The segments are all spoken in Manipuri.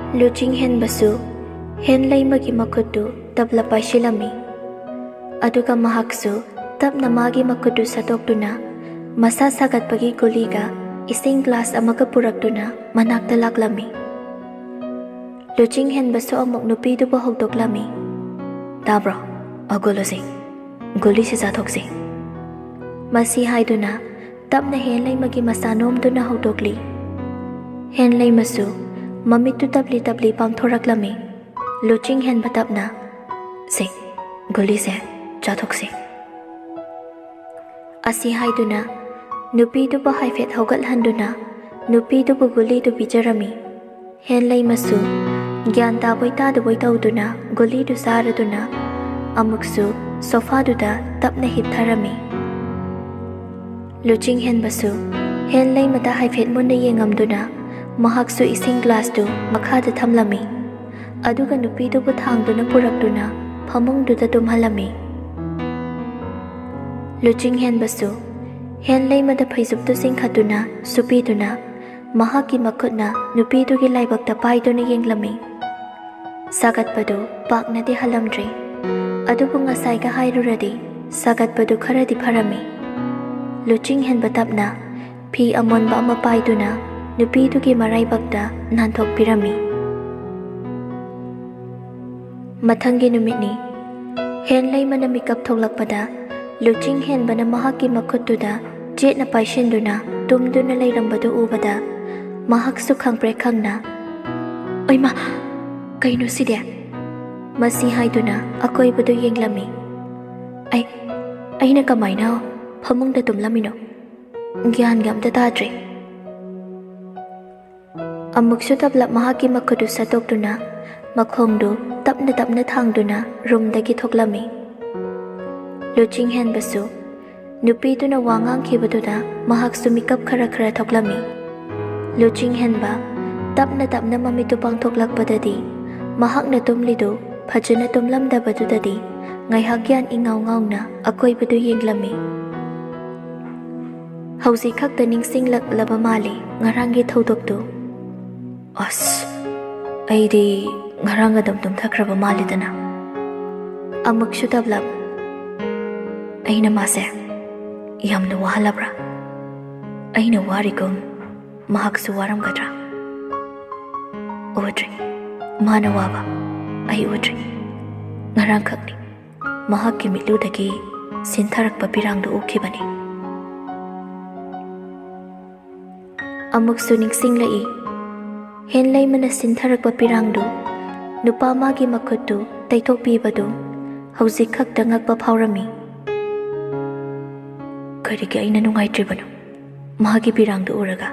Luching henbasu hen leimagi makutu tabla paishilami. Aduga mahaksu tapna magi makutu satoktuna masa sagatpagi guliga ising glass amaga puraktuna manakta laklami. Luching henbasu amok nupidu ba hogdoklami. Tabro, agulose. Guli si satokse. Masi haiduna tapna hen leimagi masanomduna hogdokli. Hen leimasu mamitu tabli tabli pangthoraklami. Luching hen batapna se guli se chathokse. Asi haiduna nupidu ba haifet hogathanduna nupidu bu guli du bijarami. Hen leimasu gyan taboi tadaboi tauduna guli du saraduna amuksu sofa duda tapna hiptharami. Luching hen basu hen leimada haifet munna yengamduna mahaksu ising glass du makhada thamlami. Aduga nupidu bu thangduna purakduna phamungduda tumhalami. Luching hen basu hen leimada phaisuptu singkhatuna supiduna mahaki makhutna nupidugi laibakta paiduna yenglami. Sagatpadu paknadi halamdri. Adubu ngasaiga hairuradi sagatpadu kharadi pharami. Luching hen batapna phi amonba ama paiduna nupidugi maraibakta nanthok pirami. Mathangi numitni hen leimana mikap thoklakpada Luching hen bana mahaki makhutuda jetna paishinduna tumduna leirambadu ubada mahaksu khangpre khangna oima kaino side masi haiduna akoibadu yenglami. Aina kamaina phamungda tumlamino gyan gamta tadre. Amuksu tablap mahaki makhudu satoktuna makhongdu tapna tapna thangduna rumdagi thoklami. Luching hen basu nupiduna wangang khibaduda mahaksu mikap khara khara thoklami. Luching hen ba tapna tapna mamitu pangthoklakpadadi mahakna tumlidu phajana tumlamdabadudadi ngaihagyan ingaw ngawna akoibadu yenglami. Hausi khakta ningsinglak mali ngarangi thodoktu. As aidi ngaranga damtum thakraba malidana. Amuksu tablap aina mase yamna wahalabra. Aina warigum mahaksu waramgadra. Udri mana waba ai udri ngarang khakni mahakki mitludagi sintharakpa pirangdu ukhibani. Amuksu ningsinglai hen leimana sintharakpa pirangdu nupa magi makhuttu taithokpibadu hauzik khakta ngakpa phawrami. Karigi aina nungaitribanu mahagi pirangdu uraga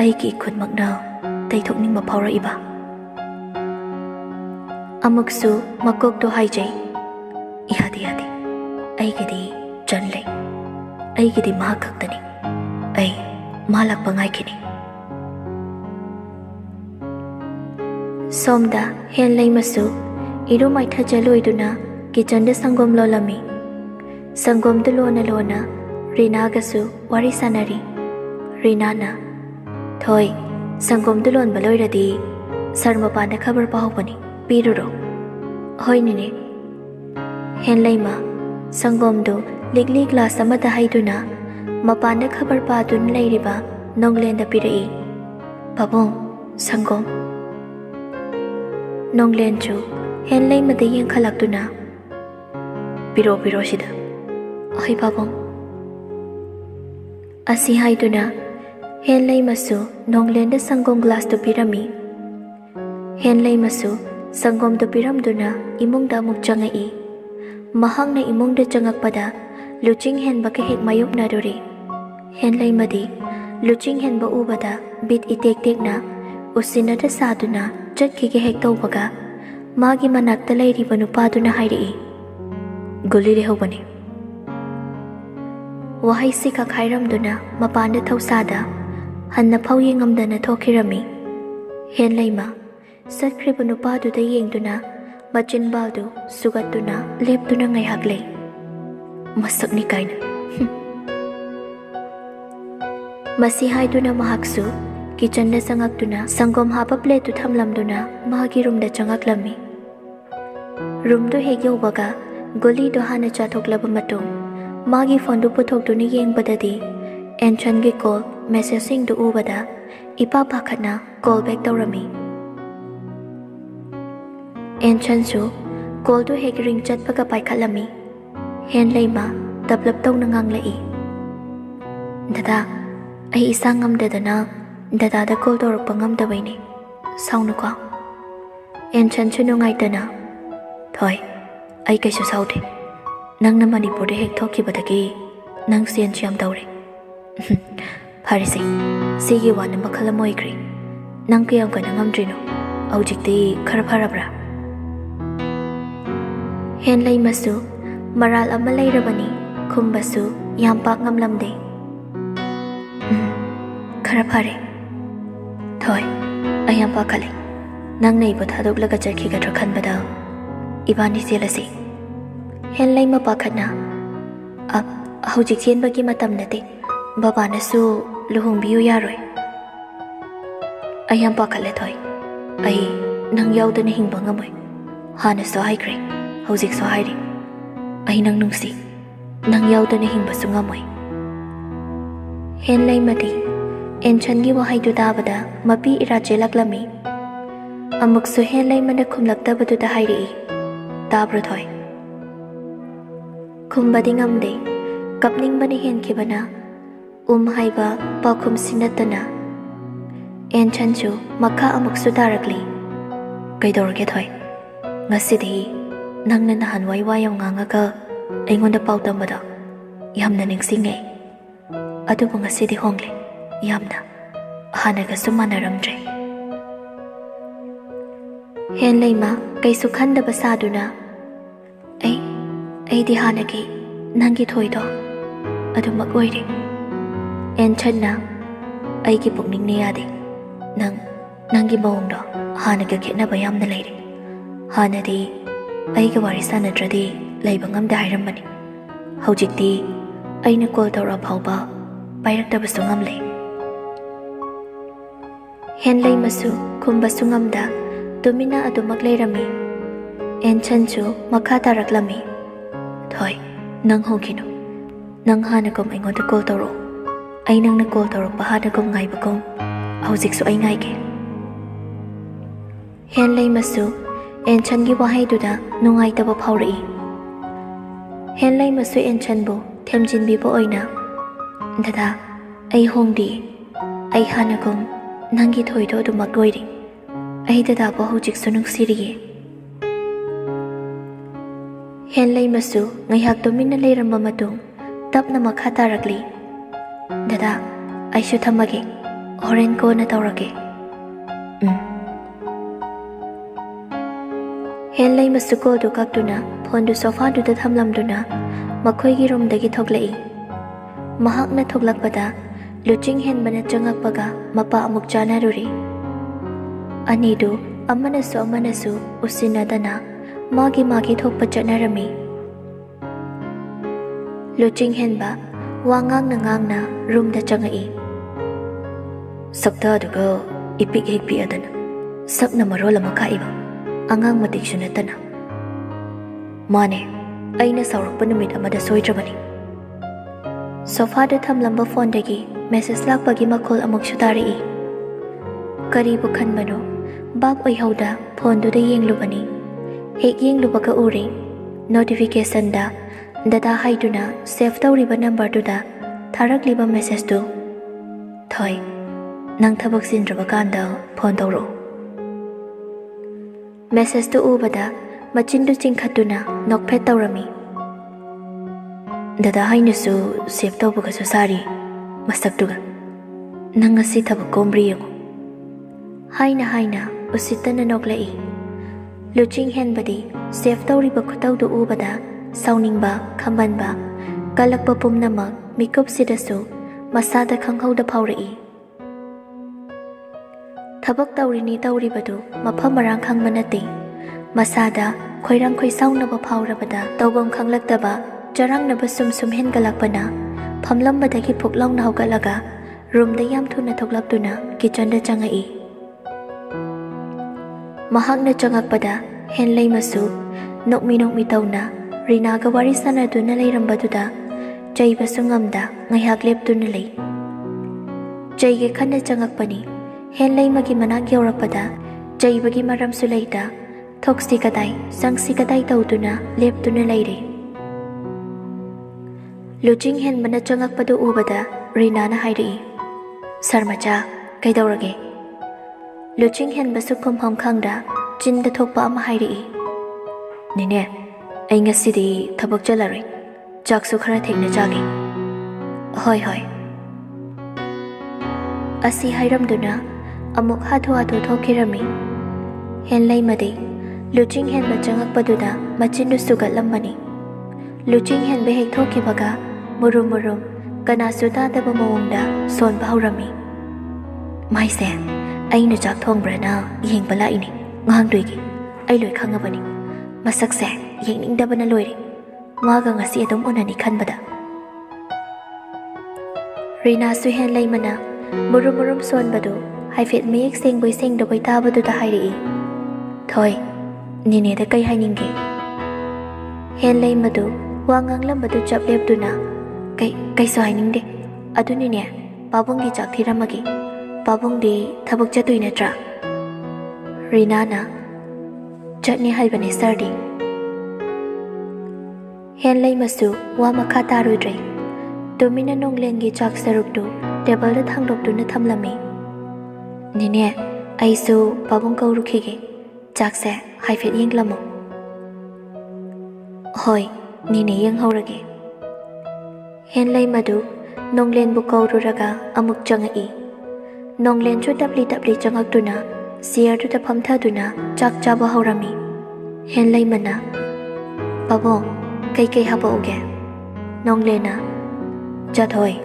aigi khutmakna taithokningma phawraiba. Amuksu makokto haijai ihadi aigidi janlei aigidi mahak khaktani ai malakpa ngaikini. Somda hen leimasu iru maitha jaloiduna kitchen da sangom lolami. Sangom du lona Rina gasu wari sanari. Rina na thoi sangom du lon baloiradi sarma pana khabar pahobani piruro. Hoi nine hen leima sangom du ligli glass amada haiduna mapana khabar padun leiriba nonglenda pirai. Babong sangom nonglen chu hen leima de yeng khalaktuna piro sida ai babong. Asi haiduna hen leimasu nonglen da sangom glass to pirami. Hen leimasu sangom to piramduna imungda muk changai. Mahangna imungda changakpada Luching hen ba kahek mayok na dori. Hen leimadi Luching hen ba ubada bit itek na usinada saduna jatki kahek tawbaga magi manakta leiriba nupaduna hairi. Guli rehobani. Wahai si kakhairamduna mapanda thausada hanna phau yengamdana thokirami. Hen leima satkriba nupaduda yengduna machin baldu sugatuna leptuna ngaihaklei. Masakni kaina. Masi haiduna mahaksu kitchen da sangakduna sangom hapa plate tu thamlamduna magi room da changaklami. Room do hek yobaga goli do hana chathoklaba matung magi phone du puthokduni yengbadadi enchant gi call messaging du ubada ipa pakhatna call back tawrami. Enchant su call du hek ring chatpaga paikhalami. Hen leima daplap tong nangang lai. Dada ai isa ngamdadana dada da call tawrakpa ngamdabaini saunu ko. Enchant su nungaitana thoi ai kaisu saude nang na Manipur de hek thokibadagi nang sian chiam tawre. Farisi sigi wana makhala moikri nang kayam kana ngamdrino aujikti khara pharabra. Hen lai masu maral ama lairabani khumbasu yam pak ngamlamde. Khara phare thoi ayam pakhale nang nei bothadok laga charki gadra khanbada ibani selasi. Hen lai ma pakhatna hujik chen bagi matam nate baba nasu luhung biu yaroi. Ayam pakhale thoi ai nang yaudana hingba ngamoi hana so haikre hujik so hairi ai nang nungsi nang yaudana hingba su ngamoi. Hen lai mati enchant gi wahai du dabada mapi ira chelaklami amuk su hen lai mana khumlakta badu da hairi dabra thoi khumbadi ngamde kapning bani hen khibana haiba pakhum sinatana. Enchant chu makha amuk su darakli kaidorge thoi ngasidi nangna nahan wai wayam ngangaga aingonda pautambada yamna ningsinge adubu ngasidi hongle yamna hanaga sumanaramdre. Hen leima kaisu khandaba saduna ai di hanagi nangi thoido adumak oire. Enchant na aigi pukning ne yade nangi maungdo hanaga khetnaba yamna leire. Hanadi aiga wari sanadradi leiba ngamda hairamani hojikti aina call tawra phawba pairaktabasu ngamle. Hen lai masu khumbasu ngamda tumina adumak leirami. Enchant chu makha taraklami thoi nang hokino nang hanakom aingonda call tawro ai nang na call tawrakpa hanakom ngaibakom hojiksu ai ngaige. Hen lai masu enchant gi wahai duda nungaitaba phawrai. Hen lai masu enchant bu themjinbi bo oina dada ai hongdi ai hanakom nangi thoido du magoiri ai dada bo hojik sunung siriye. Hen lai masu ngaiyak domina leiramba matung tapna makha tarakli dada ai shu thamage horen ko na tawrage. Hen lai masu ko du kaptuna phone du sofa du da thamlamduna makhoi gi room dagi thoklai. Mahak na thoklakpada luching hen bana changakpaga mapa amuk chanaruri. Ani du amanasu usinadana magi thokpa chanarami. Luching hen ba wangang na room da changai. Sakta du go ipik hekpi adana sakna marola makaiba angang matik sunatana. Mane aina saurakpa numit amada soidrabani. Sofa da thamlamba phone dagi message lakpagi makhol amuk sutari. Karibu khanbano bab oihauda phone du da yenglubani. Hek yenglubaga uri notification da dada haiduna save tawriba number du da tharakliba message du thoi nang thabak sindraba kanda phone tawro. Message tu ubada machindu chingkhatuna nokphet tawrami. Dada hainasu save tawbaga su sari masaktuga nang ngasi thabak komri yango. Haina usitana noklai. Luching hen badi save tawriba khutau du ubada sauningba khambanba kalakpa pumnamak mikup sidasu masada khanghauda phawrai. Thabak tawrini tawribadu mafam marang khangba nate masada khoirang khoisaunaba phawrabada tawbam khanglaktaba charangnaba sum hengalakpana phamlambadagi phuklaungna hawgalaga room da yam thuna thoklaptuna kitchen changai. Mahakna changakpada henlay masu nokmi tauna Rina ga wari sanaduna layrambaduda jaiba sungamda ngayhak leptuna lay. Jaige khanda changakpani henlay magi manak yaurapada jaibagi maram sulaita thoksti kadai sangsi kadai tauduna leptuna layre. Luching hen mana changakpadu ubada Rina na hairi. Sarmacha kaidaurage. Luching hen basu kumham khangda jinda thokpa ama hairi. Nine ai ngasidi thabak chalari. Jaksu khara thekna chagi. Hoi. Asi hairamduna amuk hathu thokirami. Henlay madi luching hen ba changakpaduda machindu sugatlambani. Luching hen behek thokibaga murum kanasu tadaba mawongda sonba haurami. Maise aina chak thongbra na yengba laini ngangduigi ai loi khangabani masakse yengningdaba na loiri maga ngasi adum unani khanbada. Rina su henlay mana murum sonbadu haifet meyek sengboi sengdoboi tabadu da hairi. Thoi nine da kai hainingge. Henlay madu wangang lambadu chap leptuna kai so hainingde adunine pabunggi chak thiramagi pabungdi thabak chatui natra. Rina na chatni haibani sardi. Henlay masu wa makha taruidre domina nonglengi chak saruktu table da thangdoptuna thamlami. Nine aisu pabung kaurukhige chakse haifet yenglamo. Hoi nine yang haurage. Henlay madu nonglen bu kaururaga amuk changai. Nonglen chu tapli changaktuna siar tu taphamthaduna chak chaba haurami. Henlay mana pabong kai habauge. Nonglena chathoi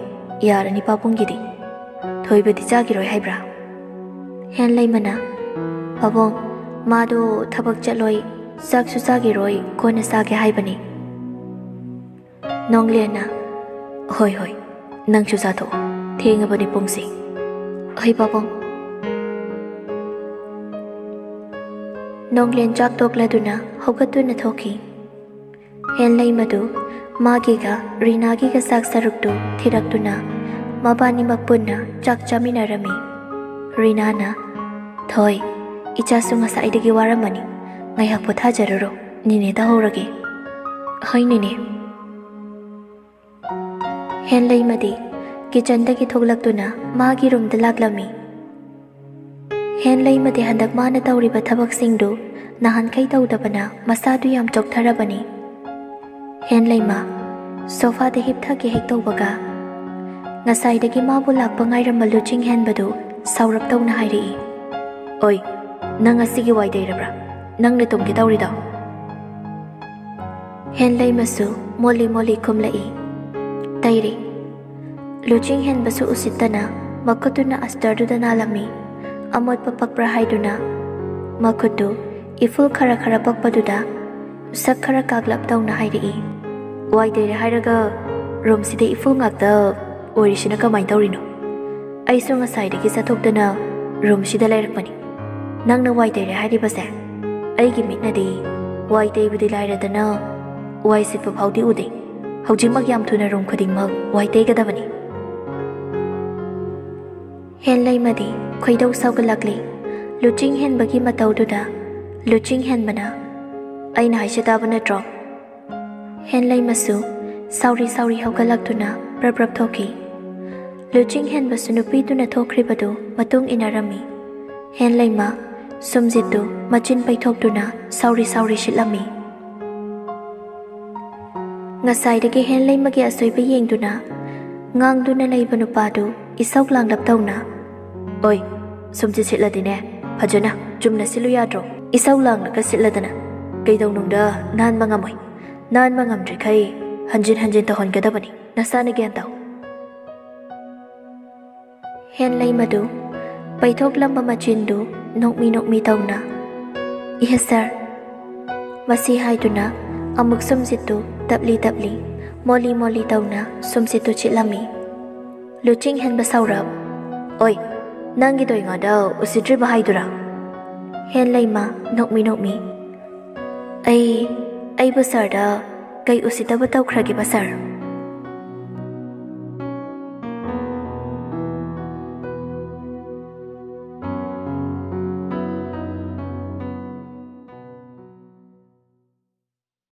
yarani pabungidi thoibadi chagiroi haibra. Henlay mana pabong madu thabak chaloi saksu sagiroi kona sage haibani. Nonglena hoi nangchu satho thengabani pungsi. Hoi pabong. Nonglen chak tokladuna hogatuna thoki. Henlay madu magiga Rinagiga sak saruktu thiraktuna mabani makpunna chak chaminarami. Rinana thoi ichasu ngasaidagi waramani ngayhak pothajaruro nine da horage. Hoi nine. Henlay madi kitchen dagi thoklaktuna magi room da laglami. Henlay madi handak mana tauriba thabak singdu nahan kai taudabana masadu yam choktharabani. Henlay ma sofa da hipthagi hek tawbaga ngasaidagi mabu lakpa ngairamba luching hen badu saurap tawna hairi. Oi nang asigi waidairabra nang ne tumki taurida. Henlay masu moli kumlai. Tairi luching hen basu usitana makutuna astardu da nalami amot papakbra haiduna makutu iful khara pakpaduda sak khara kaglap tawna hairi. Waidere hairaga room sida iful ngakta orishina kamai taurino. Aisu ngasaidagi sathokdana room sida lairakpani. Nangna waidere hairibase aigi mitnadi waideibudi lairadana waisitpa phawdi ude. Haujimak yam thuna room khudingmak waideigadabani. Henlay madi khoidau saugalakli luching hen bagi mataududa luching hen bana aina haisataba natro. Henlay masu sauri haugalakduna brab thoki. Luching hen basu nupiduna thokribadu matung inarami. Henlay ma sumjitu machin paithokduna sauri shitlami. Ngasaidagi henlay magi asoiba yengduna ngangduna leiba nupadu isauk langlap tawna. Oi sumjit sitladine phajana chumna silu yadro isauk langla sitladana kaidaunungda nan mangamoi. Nan mangamdri khai hanjin tahon gadabani nasana gyan taw. Henlay madu paithok lamba machindu nokmi tawna. Ihasar masi haiduna amuk sumjitu tapli moli tawna sumjitu chitlami. Luching hen basaurab. Oi Nangido ingada usidri bahaidura. Hen laima nokmi. Ai basarda kai usitaba tawkhragi basar.